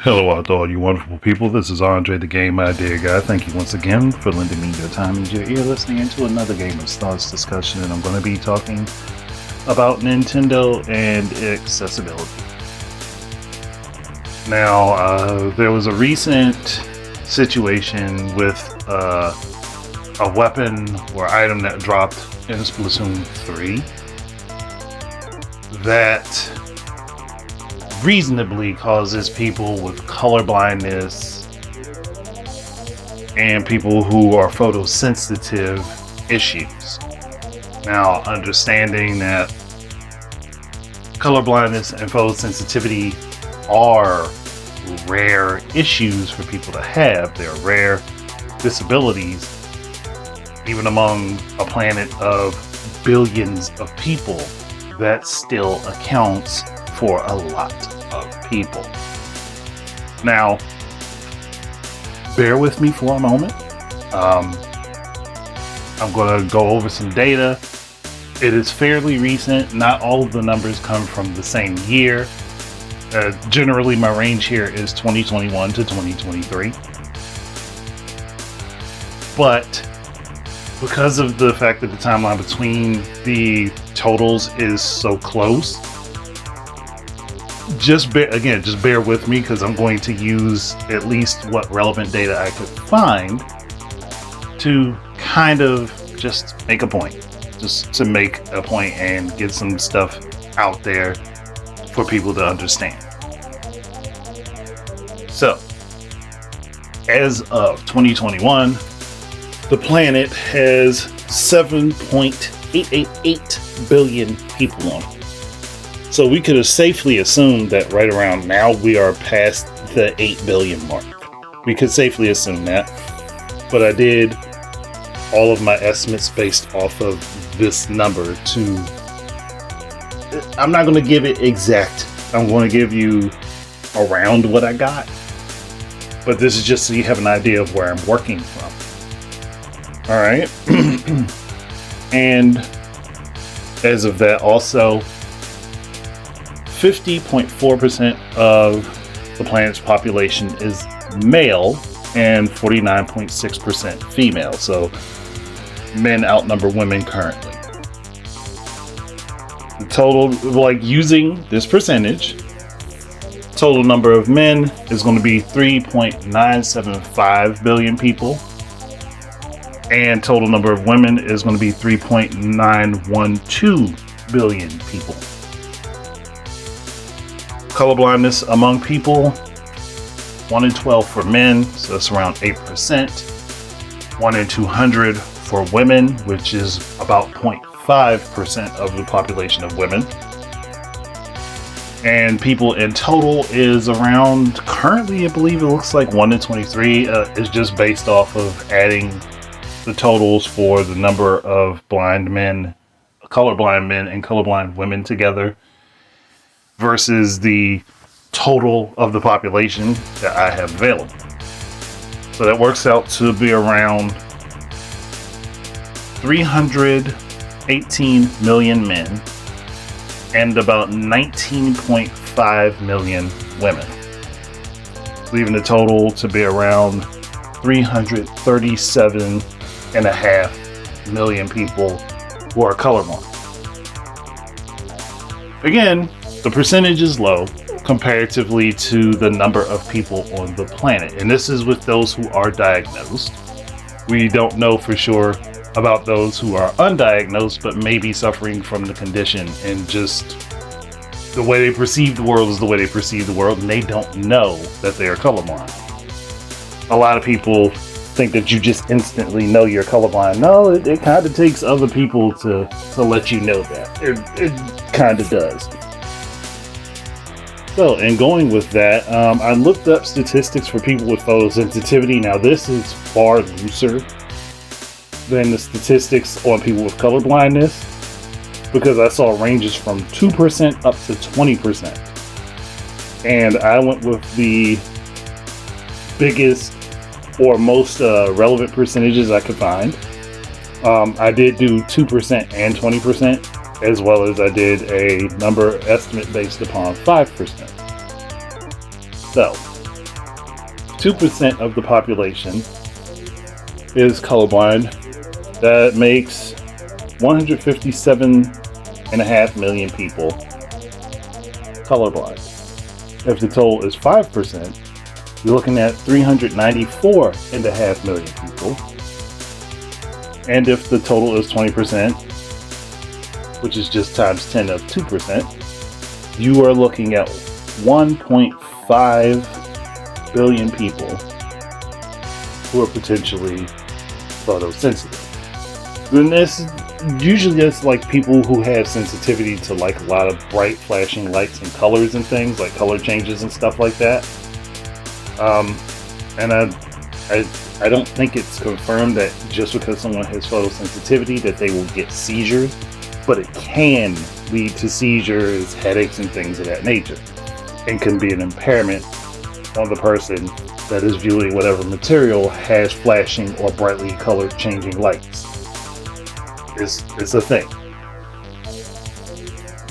Hello out to all you wonderful people. This is Andre, the Game Idea Guy. Thank you once again for lending me your time and your ear listening into another Game of Thoughts discussion. And I'm going to be talking about Nintendo and accessibility. Now, there was a recent situation with a weapon or item that dropped in Splatoon 3 that reasonably causes people with color blindness and people who are photosensitive issues. Now, understanding that color blindness and photosensitivity are rare issues for people to have. They're rare disabilities, even among a planet of billions of people. That still accounts for a lot of people. Now, bear with me for a moment. I'm going to go over some data. It is fairly recent. Not all of the numbers come from the same year. Generally, my range here is 2021 to 2023. But because of the fact that the timeline between the totals is so close, just bear with me, because I'm going to use at least what relevant data I could find to kind of just make a point. Just to make a point and get some stuff out there for people to understand. So, as of 2021, the planet has 7.888 billion people on it. So we could have safely assumed that right around now we are past the 8 billion mark. We could safely assume that. But I did all of my estimates based off of this number I'm not going to give it exact. I'm going to give you around what I got. But this is just so you have an idea of where I'm working from. All right. And as of that, also 50.4% of the planet's population is male and 49.6% female. So men outnumber women currently. The total, using this percentage, total number of men is going to be 3.975 billion people. And total number of women is going to be 3.912 billion people. Colorblindness among people, 1 in 12 for men, so that's around 8%. 1 in 200 for women, which is about 0.5% of the population of women. And people in total is around, currently I believe it looks like 1 in 23. Is just based off of adding the totals for the number of blind men, colorblind men and colorblind women together versus the total of the population that I have available. So that works out to be around 318 million men and about 19.5 million women, leaving the total to be around 337.5 million people who are colorblind. Again, the percentage is low comparatively to the number of people on the planet, and this is with those who are diagnosed. We don't know for sure about those who are undiagnosed but may be suffering from the condition, and just the way they perceive the world is the way they perceive the world, and they don't know that they are colorblind. A lot of people think that you just instantly know you're colorblind. No, it kind of takes other people to let you know that. It kind of does. So, and going with that, I looked up statistics for people with photosensitivity. Now, this is far looser than the statistics on people with colorblindness, because I saw ranges from 2% up to 20%. And I went with the biggest or most relevant percentages I could find. I did do 2% and 20%, as well as I did a number estimate based upon 5%. So, 2% of the population is colorblind. That makes 157.5 million people colorblind. If the total is 5%, you're looking at 394.5 million people. And if the total is 20%, which is just times 10 of 2%, you are looking at 1.5 billion people who are potentially photosensitive. And this usually it's like people who have sensitivity to like a lot of bright flashing lights and colors and things, like color changes and stuff like that. And I don't think it's confirmed that just because someone has photosensitivity that they will get seizures, but it can lead to seizures, headaches, and things of that nature, and can be an impairment on the person that is viewing whatever material has flashing or brightly colored changing lights. It's a thing.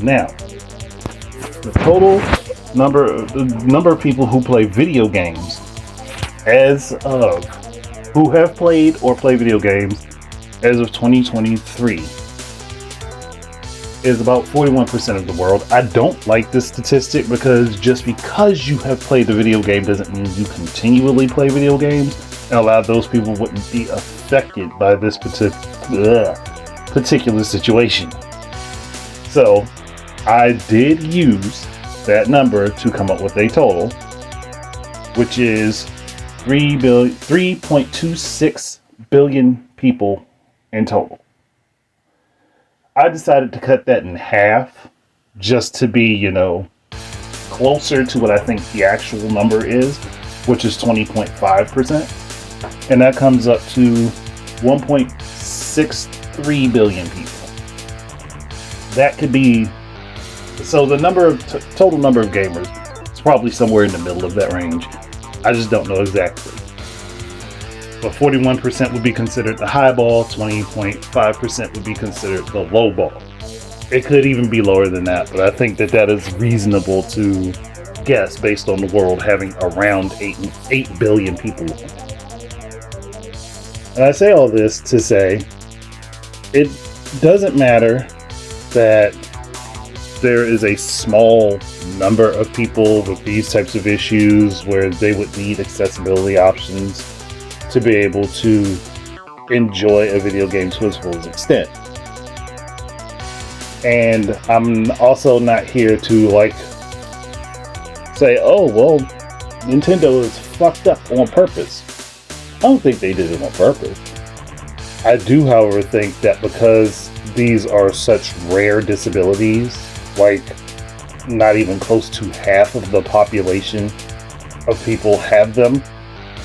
Now, the total number of people who play video games who have played or play video games as of 2023 is about 41% of the world. I don't like this statistic because just because you have played the video game doesn't mean you continually play video games, and a lot of those people wouldn't be affected by this particular situation. So I did use that number to come up with a total, which is 3.26 billion people in total. I decided to cut that in half just to be, closer to what I think the actual number is, which is 20.5%. And that comes up to 1.63 billion people. That could be, so the total number of gamers is probably somewhere in the middle of that range. I just don't know exactly. But 41% would be considered the high ball, 20.5% would be considered the low ball. It could even be lower than that, but I think that is reasonable to guess based on the world having around 8 billion people. And I say all this to say, it doesn't matter that there is a small number of people with these types of issues where they would need accessibility options to be able to enjoy a video game to its fullest extent. And I'm also not here to say, oh, well, Nintendo is fucked up on purpose. I don't think they did it on purpose. I do, however, think that because these are such rare disabilities, like not even close to half of the population of people have them,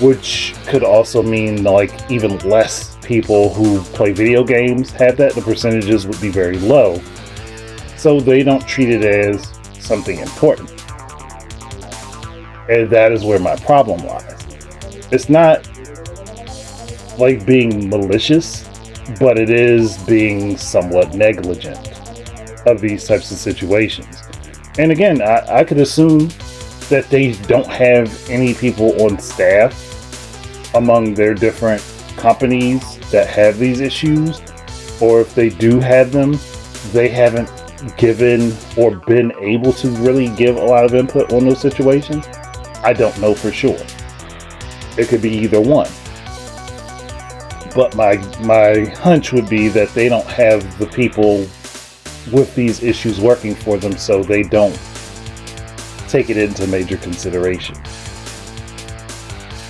which could also mean even less people who play video games have that. The percentages would be very low. So they don't treat it as something important. And that is where my problem lies. It's not like being malicious, but it is being somewhat negligent of these types of situations. And again, I could assume that they don't have any people on staff among their different companies that have these issues, or if they do have them, they haven't given or been able to really give a lot of input on those situations. I don't know for sure. It could be either one. But my hunch would be that they don't have the people with these issues working for them, so they don't take it into major consideration.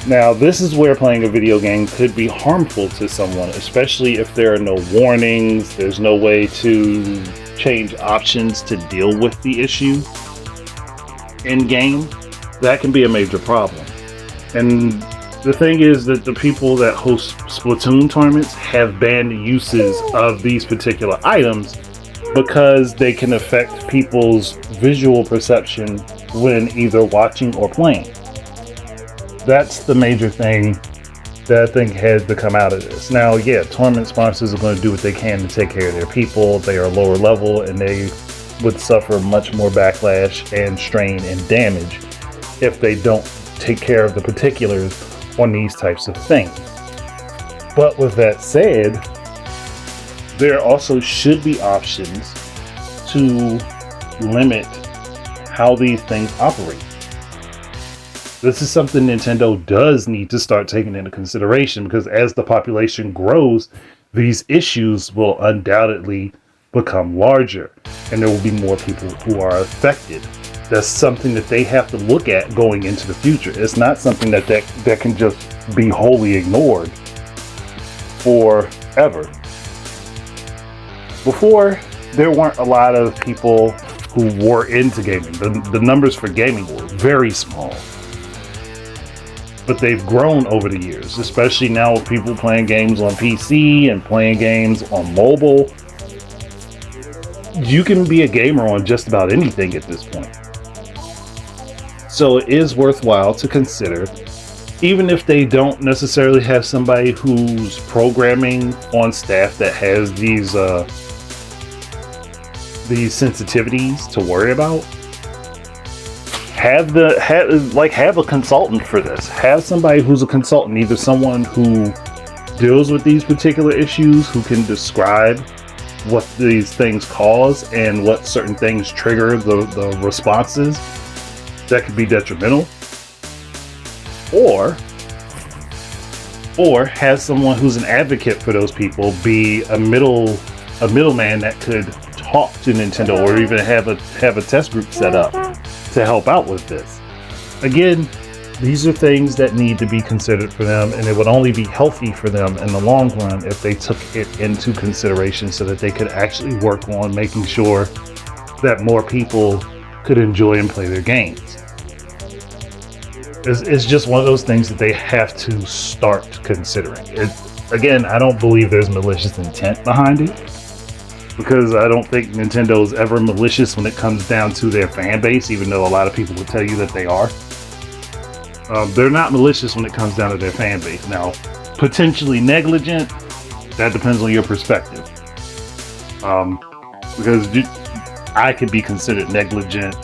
Now, this is where playing a video game could be harmful to someone, especially if there are no warnings, there's no way to change options to deal with the issue in game. That can be a major problem. And the thing is that the people that host Splatoon tournaments have banned uses of these particular items because they can affect people's visual perception when either watching or playing. That's the major thing that I think has to come out of this. Now, yeah, tournament sponsors are going to do what they can to take care of their people. They are lower level and they would suffer much more backlash and strain and damage if they don't take care of the particulars on these types of things. But with that said, there also should be options to limit how these things operate. This is something Nintendo does need to start taking into consideration, because as the population grows, these issues will undoubtedly become larger and there will be more people who are affected. That's something that they have to look at going into the future. It's not something that can just be wholly ignored forever. Before, there weren't a lot of people who were into gaming. The numbers for gaming were very small. But they've grown over the years, especially now with people playing games on PC and playing games on mobile. You can be a gamer on just about anything at this point. So it is worthwhile to consider, even if they don't necessarily have somebody who's programming on staff that has these sensitivities to worry about. Have a consultant for this. Have somebody who's a consultant, either someone who deals with these particular issues, who can describe what these things cause and what certain things trigger the responses that could be detrimental, or have someone who's an advocate for those people be a middleman that could talk to Nintendo, or even have a test group set up to help out with this. Again, these are things that need to be considered for them, and it would only be healthy for them in the long run if they took it into consideration, so that they could actually work on making sure that more people could enjoy and play their games. It's just one of those things that they have to start considering. Again, I don't believe there's malicious intent behind it, because I don't think Nintendo's ever malicious when it comes down to their fan base, even though a lot of people would tell you that they are. They're not malicious when it comes down to their fan base. Now, potentially negligent, that depends on your perspective. Because I could be considered negligent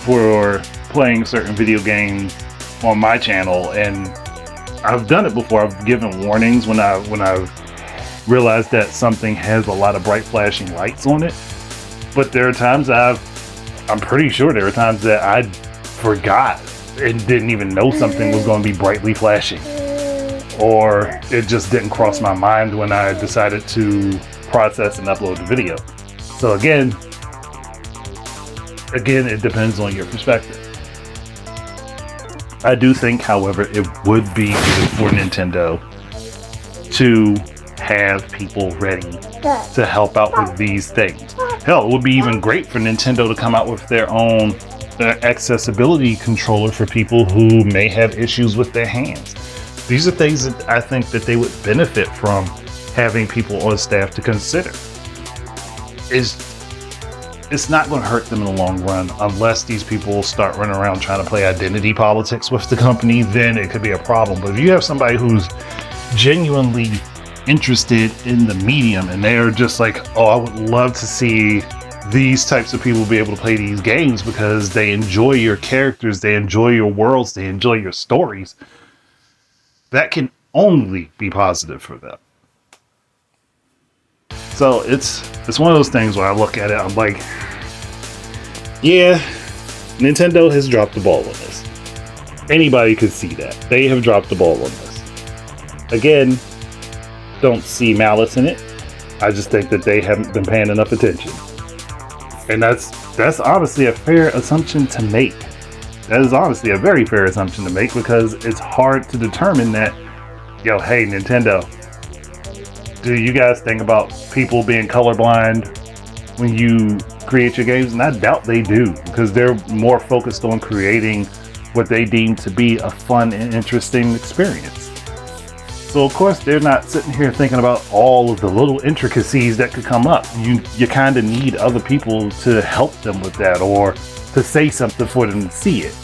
for playing certain video games on my channel, and I've done it before. I've given warnings when I've realized that something has a lot of bright flashing lights on it. But there are times I'm pretty sure there are times that I forgot and didn't even know something was going to be brightly flashing, or it just didn't cross my mind when I decided to process and upload the video. So again, it depends on your perspective. I do think, however, it would be good for Nintendo to have people ready to help out with these things. Hell, it would be even great for Nintendo to come out with their own accessibility controller for people who may have issues with their hands. These are things that I think that they would benefit from having people on staff to consider. It's not going to hurt them in the long run, unless these people start running around trying to play identity politics with the company. Then it could be a problem. But if you have somebody who's genuinely interested in the medium, and they're just like, oh, I would love to see these types of people be able to play these games because they enjoy your characters, they enjoy your worlds, they enjoy your stories, that can only be positive for them. So it's one of those things where I look at it, I'm like, yeah, Nintendo has dropped the ball on this. Anybody could see that. They have dropped the ball on this. Again, don't see malice in it. I just think that they haven't been paying enough attention. And that's honestly a fair assumption to make. That is honestly a very fair assumption to make, because it's hard to determine that, hey, Nintendo, do you guys think about people being colorblind when you create your games? And I doubt they do, because they're more focused on creating what they deem to be a fun and interesting experience. So of course they're not sitting here thinking about all of the little intricacies that could come up. You kind of need other people to help them with that, or to say something for them to see it.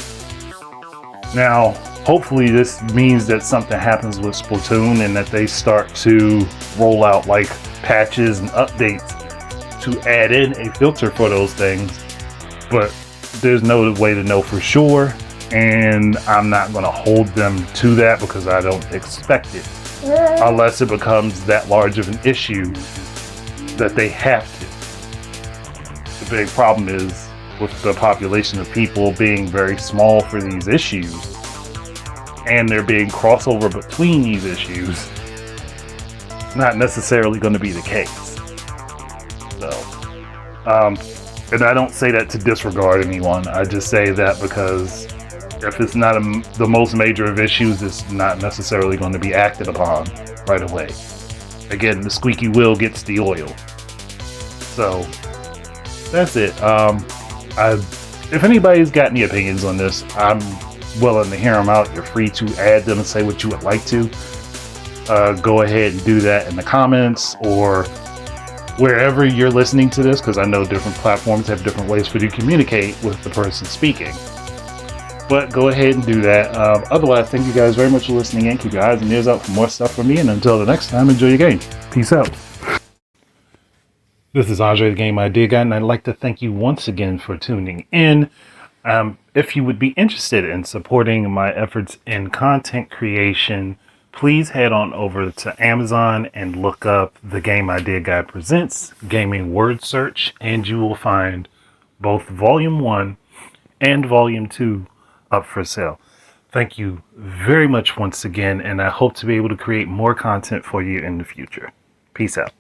Now, hopefully this means that something happens with Splatoon, and that they start to roll out like patches and updates to add in a filter for those things. But there's no way to know for sure, and I'm not going to hold them to that because I don't expect it unless it becomes that large of an issue that they have to. The big problem is with the population of people being very small for these issues, and there being crossover between these issues, not necessarily going to be the case. So, and I don't say that to disregard anyone. I just say that because if it's not the most major of issues, it's not necessarily going to be acted upon right away. Again, the squeaky wheel gets the oil. So that's it. If anybody's got any opinions on this, I'm willing to hear them out. You're free to add them and say what you would like to. Go ahead and do that in the comments or wherever you're listening to this, because I know different platforms have different ways for you to communicate with the person speaking. But go ahead and do that. Otherwise, thank you guys very much for listening in. Keep your eyes and ears out for more stuff from me. And until the next time, enjoy your game. Peace out. This is Andre, the Game Idea Guy, and I'd like to thank you once again for tuning in. If you would be interested in supporting my efforts in content creation, please head on over to Amazon and look up The Game Idea Guy Presents Gaming Word Search, and you will find both Volume 1 and Volume 2 up for sale. Thank you very much once again, and I hope to be able to create more content for you in the future. Peace out.